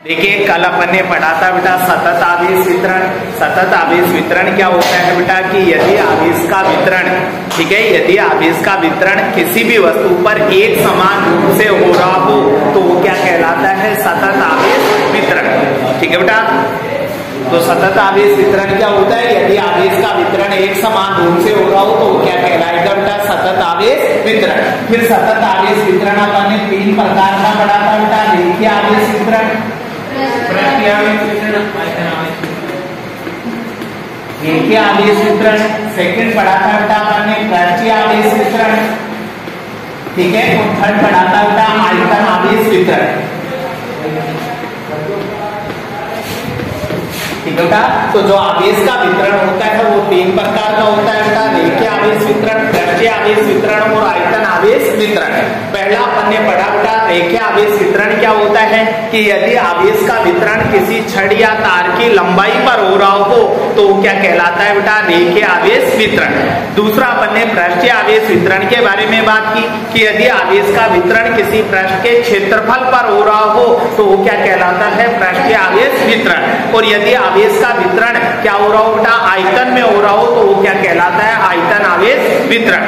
देखिए कल अपन ने पढ़ा था बेटा सतत आवेश वितरण। सतत आवेश वितरण क्या होता है बेटा कि यदि आवेश का वितरण, ठीक है, यदि आवेश का वितरण किसी भी वस्तु पर एक समान रूप से हो रहा हो तो वो क्या कहलाता है, सतत आवेश वितरण। ठीक है बेटा, तो सतत आवेश वितरण क्या होता है, यदि आवेश का वितरण एक समान रूप से हो रहा हो तो वो क्या कहलाएगा बेटा, सतत आवेश वितरण। फिर सतत आवेश वितरण अपन ने 3 प्रकार का पढ़ा था बेटा, रेखीय आवेश वितरण, रेखीय आवेश वितरण, सेकंड पढ़ा था बेटा अपन ने पृष्ठीय आवेश वितरण, ठीक है, और थर्ड पढ़ा था बेटा आयतन आवेश वितरण। ठीक है बेटा, तो जो आवेश का वितरण होता है वो 3 प्रकार का होता है बेटा, रेखीय आवेश वितरण, पृष्ठीय आवेश वितरण और आयतन आवेश वितरण। पहला अपन ने पढ़ा बेटा रेखीय आवेश वितरण क्या होता है कि यदि आवेश का वितरण किसी छड़ या तार की लंबाई पर हो रहा हो तो क्या कहलाता है बेटा, रेखीय आवेश वितरण। दूसरा अपन ने पृष्ठीय आवेश वितरण के बारे में बात की कि यदि आवेश का वितरण किसी पृष्ठ के क्षेत्रफल पर हो रहा हो तो वो क्या कहलाता है, पृष्ठीय आवेश वितरण। और यदि आवेश का वितरण क्या हो रहा हो बेटा, आयतन में हो रहा हो तो वो क्या कहलाता है, आयतन आवेश वितरण।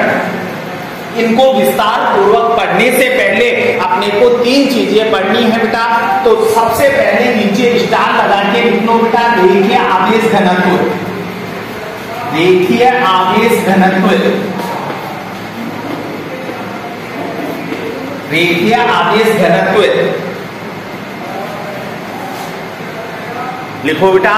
इनको विस्तार पूर्वक पढ़ने से पहले अपने को 3 चीजें पढ़नी है बेटा। तो सबसे पहले नीचे स्टार लगा के लिख लो बेटा, रेखीय आवेश घनत्व, रेखीय आवेश घनत्व, रेखीय आवेश घनत्व लिखो बेटा।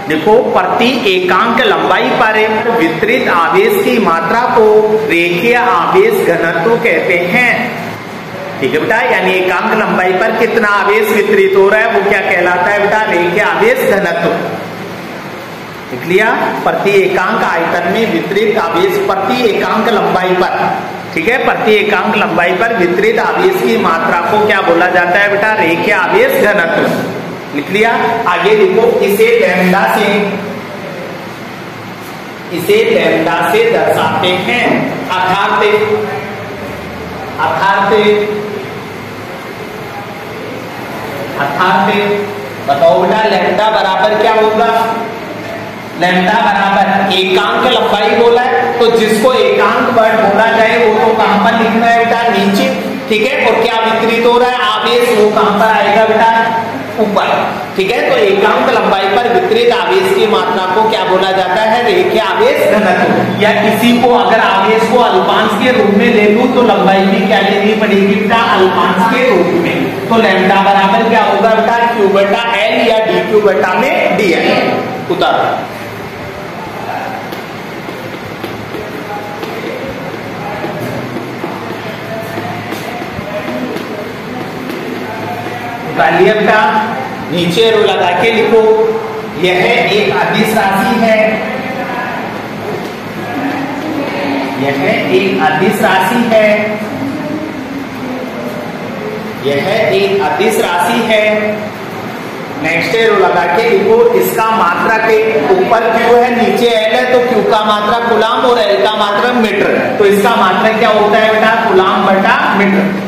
देखो, प्रति एकांक लंबाई पर वितरित आवेश की मात्रा को रेखीय आवेश घनत्व कहते हैं। ठीक है बेटा, यानी एकांक लंबाई पर कितना आवेश वितरित हो रहा है वो क्या कहलाता है बेटा, रेखीय आवेश घनत्व। लिख लिया, प्रति एकांक आयतन में वितरित आवेश प्रति एकांक लंबाई पर, ठीक है, प्रति एकांक लंबाई पर वितरित आवेश की मात्रा को क्या बोला जाता है बेटा, रेखीय आवेश घनत्व। लिख लिया। आगे लिखो, इसे लैम्डा से दर्शाते हैं। अर्थात बताओ बेटा, लैम्डा बराबर क्या होगा, लैम्डा बराबर एकांक लंबाई बोला है तो जिसको एकांक वर्ड बोला जाए वो तो कहां पर लिखना है बेटा, नीचे। ठीक है, और क्या वितरित हो रहा है आवेश, वो कहां पर आएगा बेटा, ऊपर। ठीक है, तो एकांक लंबाई पर वितरित आवेश की मात्रा को क्या बोला जाता है, रेखीय आवेश घनत्व। या किसी को अगर आवेश को अल्पांश के रूप में ले लूं तो लंबाई भी क्या लेनी पड़ेगी बेटा, अल्पांश के रूप में। तो लैम्डा बराबर क्या होगा बेटा, क्यू बटा एल या डी क्यू बटा में डी एल। उतार बेटा, नीचे रो लगा के लिखो, यह एक अदिश राशि है, यह एक अदिश राशि है, यह एक अदिश राशि है। नेक्स्ट रो लगा के लिखो, इसका मात्रा के ऊपर क्यू है, नीचे एल है, तो क्यू का मात्रा कूलाम और एल का मात्रा मीटर। तो इसका मात्रा क्या होता है बेटा, कूलाम बटा मीटर।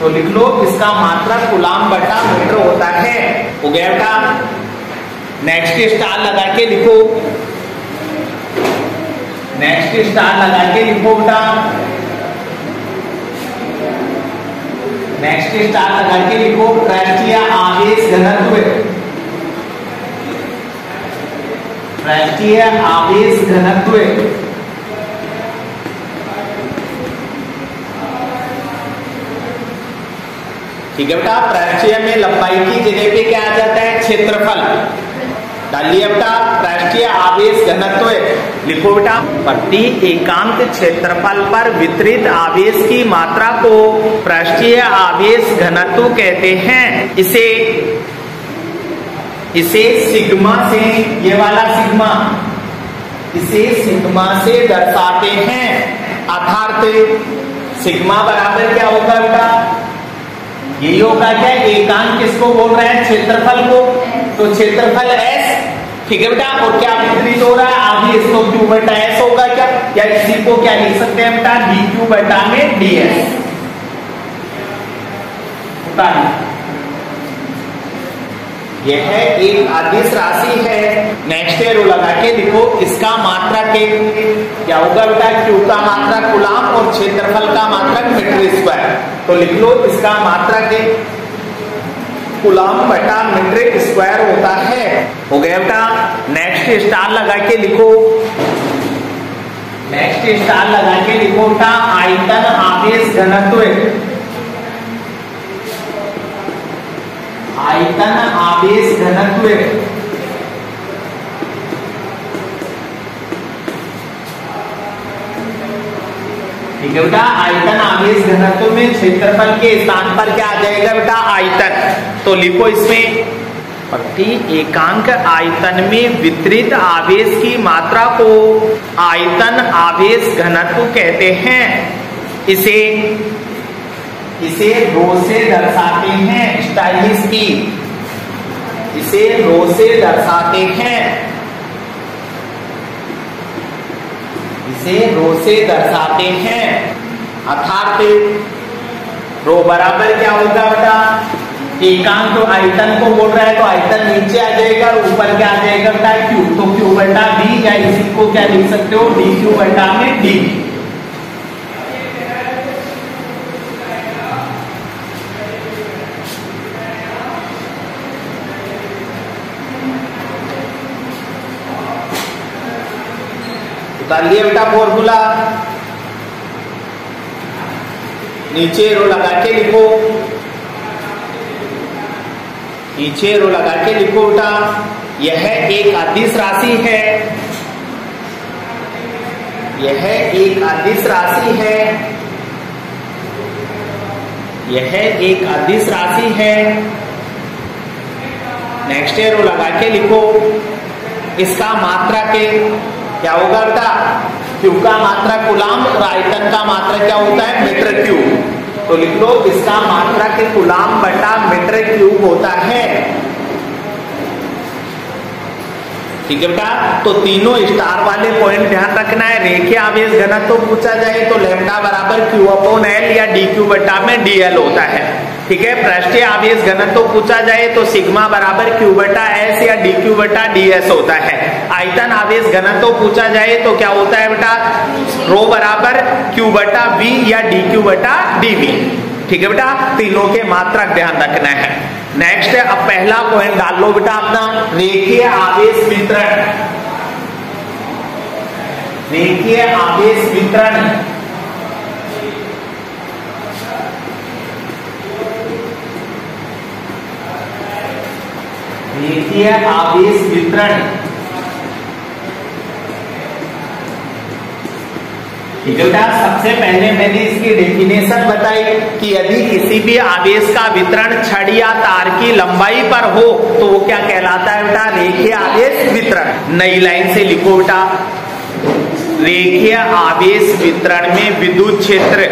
तो लिख लो, इसका मात्रा कूलाम बटा मीटर होता है। हो गया बेटा। नेक्स्ट स्टार लगा के लिखो, नेक्स्ट स्टार लगा के लिखो बेटा, नेक्स्ट स्टार लगा के लिखो, पृष्ठीय आवेश घनत्व, पृष्ठीय आवेश घनत्व। ठीक है बेटा, पृष्ठीय में लंबाई की जगह पे क्या आ जाता है, क्षेत्रफल। डालिए बेटा, पृष्ठीय आवेश घनत्व लिखो बेटा, प्रति एकांक क्षेत्रफल पर वितरित आवेश की मात्रा को पृष्ठीय आवेश घनत्व कहते हैं। इसे सिग्मा से, ये वाला सिग्मा, इसे सिग्मा से दर्शाते हैं। अर्थात सिग्मा बराबर क्या होगा बेटा, यही होगा क्या, एकांक किसको बोल रहे हैं, क्षेत्रफल को, तो क्षेत्रफल S। ठीक है बेटा, और क्या वितरित हो रहा है, आवेश, तो क्यू बटा एस होगा क्या, या इसी को क्या लिख सकते हैं बेटा, डी क्यू बटा में डी एस। यह एक अदिश राशि है। नेक्स्ट एरो लगा के लिखो, इसका मात्रक क्या होगा बेटा, क्यू का मात्रक कूलाम और क्षेत्रफल का मात्रक मीटर स्क्वायर। तो लिख लो इसका मात्रक कूलाम बटा मीटर स्क्वायर होता है। हो गया बेटा। नेक्स्ट स्टार लगा के लिखो, नेक्स्ट स्टार लगा के लिखो बेटा, आयतन आवेश घनत्व, आयतन आवेश घनत्व ठीक है बेटा। आयतन आवेश घनत्व में क्षेत्रफल के स्थान पर क्या आ जाएगा बेटा, आयतन। तो लिखो इसमें प्रति एकांक आयतन में वितरित आवेश की मात्रा को आयतन आवेश घनत्व कहते हैं। इसे रो से दर्शाते हैं, स्टाइलिश की, इसे रो से दर्शाते हैं, इसे रो से दर्शाते हैं। अर्थात रो बराबर क्या होगा बेटा, एकांक तो आयतन को बोल रहा है तो आयतन नीचे आ जाएगा और ऊपर क्या आ जाएगा बेटा, क्यू। तो क्यू बटा डी, या इसी को क्या लिख सकते हो, डी क्यू बटा में डी। उतारिए बेटा फॉर्मूला, नीचे रो लगा के लिखो, नीचे रो लगा के लिखो बेटा, यह एक अदिश राशि है, यह एक अदिश राशि है, यह एक अदिश राशि है। नेक्स्ट रो लगा के लिखो, इसका मात्रक क्या होगा बेटा, क्यू का मात्रक कूलाम और आयतन का मात्रक क्या होता है, मीटर क्यूब। तो लिख लो इसका मात्रक कूलाम बटा मीटर क्यूब होता है। ठीक है बेटा। तो तीनों स्टार वाले पॉइंट ध्यान रखना है। रेखीय आवेश घनत्व तो पूछा जाए तो लैम्डा बराबर क्यू अपॉन एल या डी क्यू बटा में डीएल होता है। ठीक है। पृष्ठीय आवेश घनत्व तो पूछा जाए तो सिग्मा बराबर क्यू बटा एस या डी क्यू बटा डी एस होता है। आयतन आवेश घनत्व तो पूछा जाए तो क्या होता है बेटा, रो बराबर क्यू बटा वी या डी क्यू बटा डी वी। ठीक है बेटा। तीनों के मात्रक ध्यान रखना है। नेक्स्ट है, अब पहला पॉइंट डाल लो बेटा अपना, रेखीय आवेश वितरण, रेखीय आवेश वितरण। रेखीय आवेश वितरण। ठीक है बेटा। सबसे पहले मैंने इसकी डेफिनेशन बताई कि यदि किसी भी आवेश का वितरण छड़ या तार की लंबाई पर हो तो वो क्या कहलाता है बेटा, रेखीय आवेश वितरण। नई लाइन से लिखो बेटा, रेखीय आवेश वितरण में विद्युत क्षेत्र।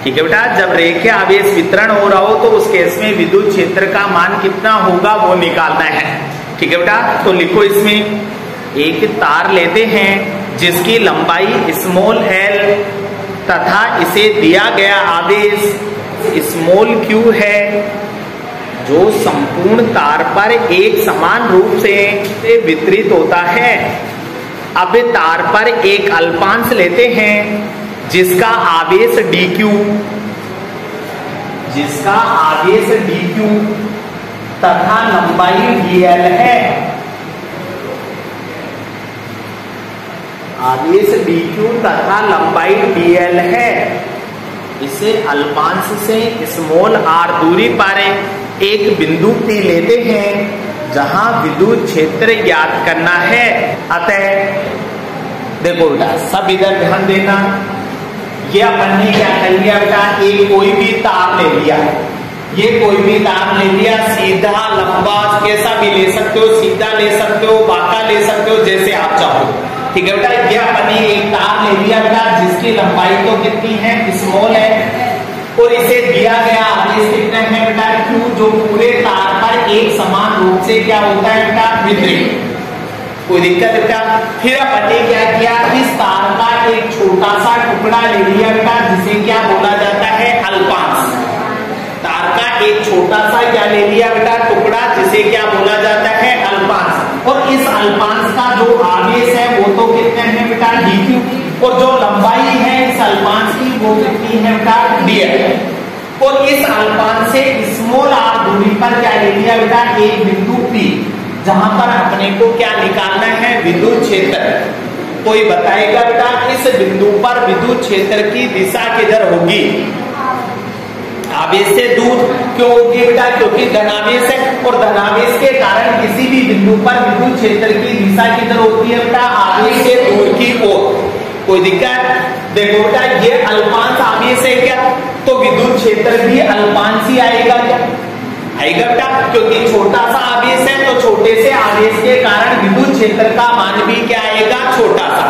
ठीक है बेटा। जब रेखीय आवेश वितरण हो रहा हो तो उस केस में विद्युत क्षेत्र का मान कितना होगा वो निकालना है। ठीक है बेटा। तो लिखो इसमें, एक तार लेते हैं जिसकी लंबाई स्मॉल एल तथा इसे दिया गया आवेश स्मॉल क्यू है, जो संपूर्ण तार पर एक समान रूप से वितरित होता है। अब तार पर एक अल्पांश लेते हैं जिसका आवेश dq, जिसका आवेश dq तथा लंबाई dl है। आवेश dq तथा लंबाई dl है। इसे अल्पांश से स्मॉल r दूरी पर एक बिंदु P लेते हैं जहां विद्युत क्षेत्र ज्ञात करना है। अतः देखो बेटा, सब इधर ध्यान देना। ये अपन ने क्या कर लिया बेटा, एक कोई भी तार ले लिया, ये कोई भी तार ले लिया, सीधा लंबा कैसा भी ले सकते हो, सीधा ले सकते हो, बांका ले सकते हो, जैसे आप चाहो। ठीक है बेटा। ये अपन ने एक तार ले लिया बेटा जिसकी लंबाई तो कितनी है, स्मॉल है, और इसे दिया गया आवेश कितना है बेटा, Q, जो पूरे तार पर एक समान रूप से क्या होता है बेटा, वितरित। कोई दिक्कत है बेटा। फिर अपन ने क्या किया, इस तार का एक छोटा सा टुकड़ा ले लिया बेटा जिसे क्या बोला जाता है, अल्पांश। तार का एक छोटा सा क्या ले लिया बेटा टुकड़ा, जिसे क्या बोला जाता है अल्पांश। और इस अल्पांश का जो आवेश है वो तो कितने हैं बेटा dq, और जो लंबाई है इस अल्पांश की वो कितनी है बेटा dl। और इस अल्पांश से स्मॉल r दूरी पर क्या ले लिया बेटा एक बिंदु P, जहां पर अपने को क्या निकालना है विद्युत क्षेत्र। कोई बताएगा बेटा इस बिंदु पर विद्युत क्षेत्र की दिशा किधर होगी? आवेश से दूर क्यों होगी बेटा? क्योंकि धनावेश है, और धनावेश के कारण किसी भी बिंदु पर विद्युत क्षेत्र की दिशा किधर होती है बेटा? आवेश से दूर की ओर। कोई दिक्कत? देखो बेटा ये अल्पांश आवेश है क्या, तो विद्युत क्षेत्र भी अल्पांश ही आएगा क्या? आएगा बेटा, क्योंकि छोटा सा आवेश है तो छोटे से आवेश के कारण विद्युत क्षेत्र का मान भी क्या आएगा? छोटा सा।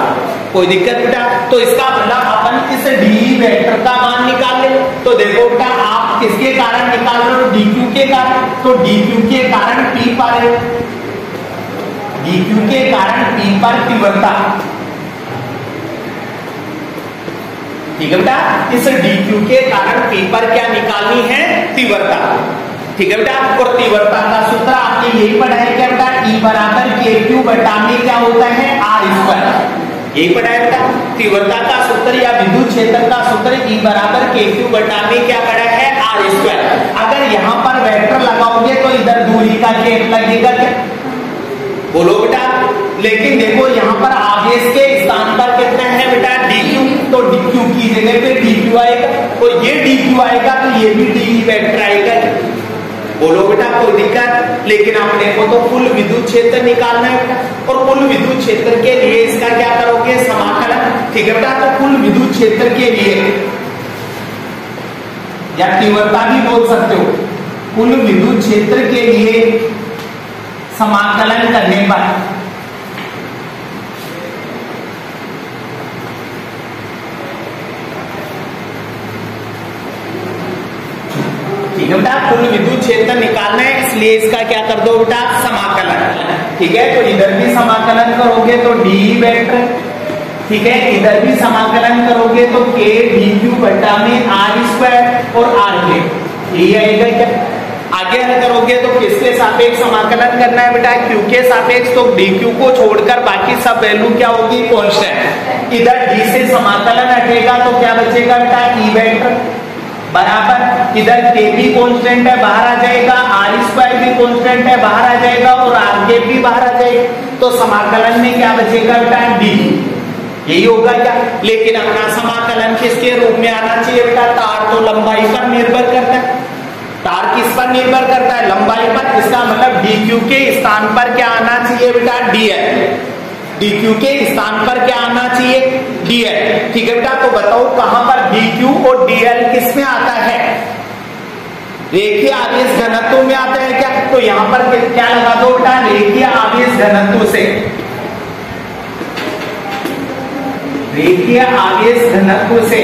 कोई दिक्कत बेटा? तो इसका मतलब अपन इस डी वेक्टर का मान निकाल ले। तो देखो बेटा आप किसके कारण निकाल रहे हो? dq के कारण। तो dq के कारण p पर है, dq के कारण p पर तीव्रता, ठीक है बेटा। इस dq के कारण p पर क्या निकालनी है? तीव्रता, ठीक है बेटा। और तीव्रता का सूत्र आपने यही पढ़ा है क्या बेटा? E बराबर kq बटा में क्या होता है? r²। यही पढ़ा है बेटा। तीव्रता का सूत्र या विद्युत क्षेत्र का सूत्र E बराबर kq बटा में क्या पढ़ा है? r²। अगर यहाँ पर वेक्टर लगाओगे तो इधर दूरी का केप लगेगा क्या? बोलो बेटा। लेकिन देखो यहाँ पर आवेश के स्थान पर कितना है बेटा? dq, तो dq की जगह पे dq आएगा, तो ये dq आएगा तो ये भी d वेक्टर आएगा। बोलो बेटा कोई दिक्कत? लेकिन अपने को तो कुल विद्युत क्षेत्र निकालना है बेटा, और कुल विद्युत क्षेत्र के लिए इसका क्या करोगे? समाकलन, ठीक है बेटा। तो कुल विद्युत क्षेत्र के लिए या तीव्रता भी बोल सकते हो, कुल विद्युत क्षेत्र के लिए समाकलन करने पर ठीक है बेटा, कुल विद्युत क्षेत्र निकालना है, इसलिए इसका क्या कर दो बेटा? समाकलन, ठीक है। तो इधर भी समाकलन करोगे तो डी वेक्टर, ठीक है। इधर भी समाकलन करोगे तो k dq बटा में r² और r के, ये आएगा क्या? आगे हल करोगे तो किसके सापेक्ष समाकलन करना है बेटा? q के सापेक्ष। तो dq को छोड़कर बाकी सब वैल्यू क्या होगी? कांस्टेंट। इधर d से समाकलन हटेगा तो क्या बचेगा बेटा? e वेक्टर बराबर, इधर k भी कांस्टेंट है बाहर आ जाएगा, r² भी कांस्टेंट है बाहर आ जाएगा, और r भी बाहर आ जाएगा। तो समाकलन में क्या बचेगा बेटा? d। यही होगा क्या? लेकिन अपना समाकलन किसके रूप में आना चाहिए बेटा? तार तो लंबाई पर निर्भर करता है। तार किस पर निर्भर करता है? लंबाई पर। इसका मतलब dq के स्थान पर क्या आना चाहिए बेटा? dl। dq के स्थान पर क्या आना चाहिए? dl, ठीक है बेटा। तो बताओ कहां पर dq और dl किस में आता है? रेखीय आवेश घनत्व में आता है क्या? तो यहां पर क्या लगा दो बेटा? रेखीय आवेश घनत्व से, रेखीय आवेश घनत्व से,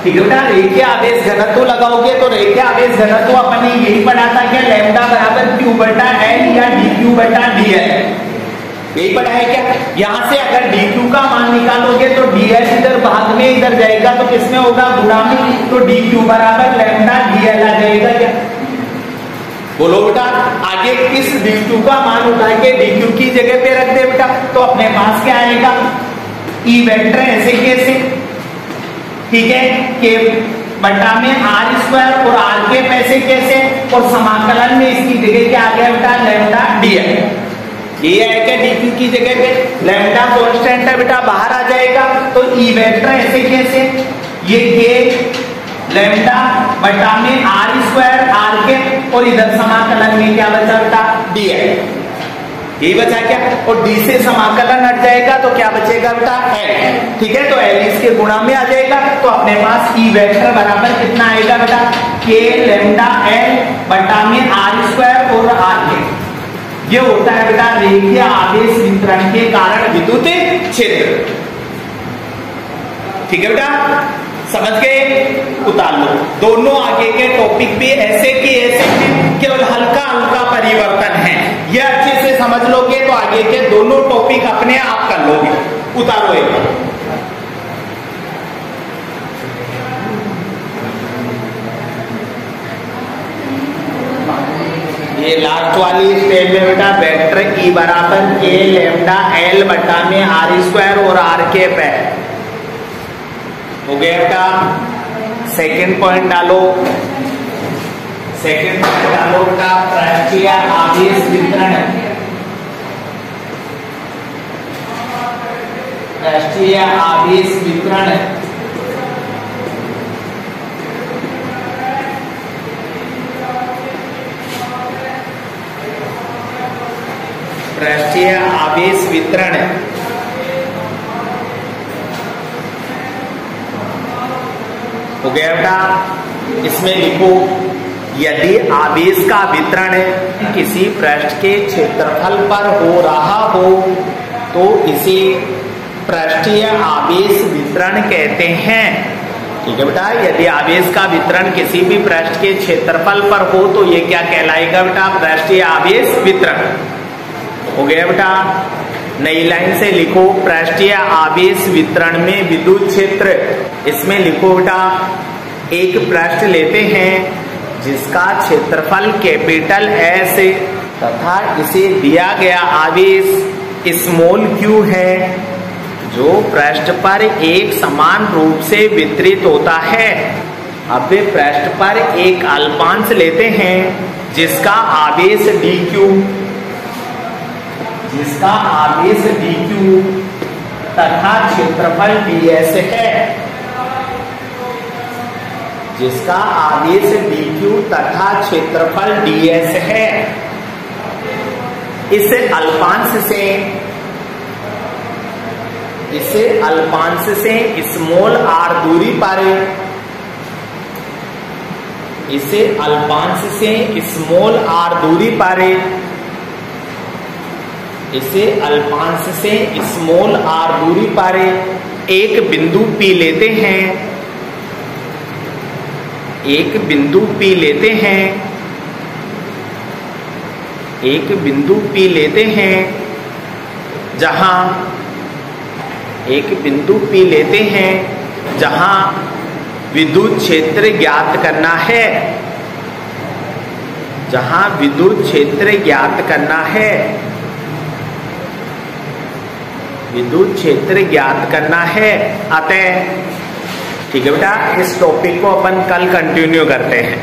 ठीक है बेटा। रेखीय आवेश घनत्व लगाओगे तो रेखीय आवेश घनत्व अपन ने यही पढ़ा था क्या? लैम्डा बराबर q बटा l या dq बटा dl, यही पढ़ा है क्या? यहां से अगर dq का मान निकालोगे तो dl इधर भाग में इधर जाएगा तो किसमें होगा? गुणा में। तो dq बराबर लैम्डा dl आ जाएगा क्या? बोलो बेटा। आगे इस dq का मान उठा के dq की जगह पे रख दे बेटा, तो अपने पास क्या आएगा? E वेक्टर ऐसे कैसे, ठीक है, के बटा में r² और r के पैसे कैसे, और समाकलन में इसकी जगह क्या आ गया बेटा? Lambda dl। ये आएगा dq की जगह पे, लैम्डा कांस्टेंट है बेटा बाहर आ जाएगा, तो E वेक्टर ऐसे कैसे? ये k लैम्डा बटा में r² r के, और इधर समाकलन में क्या बचा बेटा? dl। यही बचा क्या? और d से समाकलन हट जाएगा तो क्या बचेगा बेटा? l, ठीक है। तो l इसके गुणा में आ जाएगा, तो अपने पास E वेक्टर बराबर कितना आएगा बेटा? k लैम्डा l बटा में r² और r के। ये होता है बेटा रेखीय आवेश वितरण के कारण विद्युत क्षेत्र, ठीक है बेटा। समझ गए? उतार लो। दोनों आगे के टॉपिक भी ऐसे कि ऐसे केवल हल्का हल्का परिवर्तन है, ये अच्छे से समझ लोगे तो आगे के दोनों टॉपिक अपने आप कर लोगे। उतारो एक बार। ये लास्ट वाली स्टेप में बेटा वेक्टर ई बराबर के लैम्डा एल बटा में आर स्क्वायर और आर कैप है। हो गया बेटा। सेकंड पॉइंट डालो। सेकंड पॉइंट डालो बेटा पृष्ठीय आवेश वितरण। पृष्ठीय आवेश वितरण पृष्ठीय आवेश वितरण हो गया बेटा। इसमें लिखो यदि आवेश का वितरण किसी पृष्ठ के क्षेत्रफल पर हो रहा हो तो इसे पृष्ठीय आवेश वितरण कहते हैं। ठीक है बेटा। यदि आवेश का वितरण किसी भी पृष्ठ के क्षेत्रफल पर हो तो ये क्या कहलाएगा बेटा? पृष्ठीय आवेश वितरण। हो गया बेटा। नई लाइन से लिखो पृष्ठीय आवेश वितरण में विद्युत क्षेत्र। इसमें लिखो बेटा एक पृष्ठ लेते हैं जिसका क्षेत्रफल कैपिटल एस तथा इसे दिया गया आवेश स्मॉल क्यू है जो पृष्ठ पर एक समान रूप से वितरित होता है। अब वे पृष्ठ पर एक अल्पांश लेते हैं जिसका आवेश dq तथा क्षेत्रफल ds है। जिसका आवेश dq तथा क्षेत्रफल ds है। इस अल्पांश से स्मॉल r दूरी पर एक बिंदु P लेते हैं। जहां विद्युत क्षेत्र ज्ञात करना है। अतः ठीक है बेटा। इस टॉपिक को अपन कल कंटिन्यू करते हैं।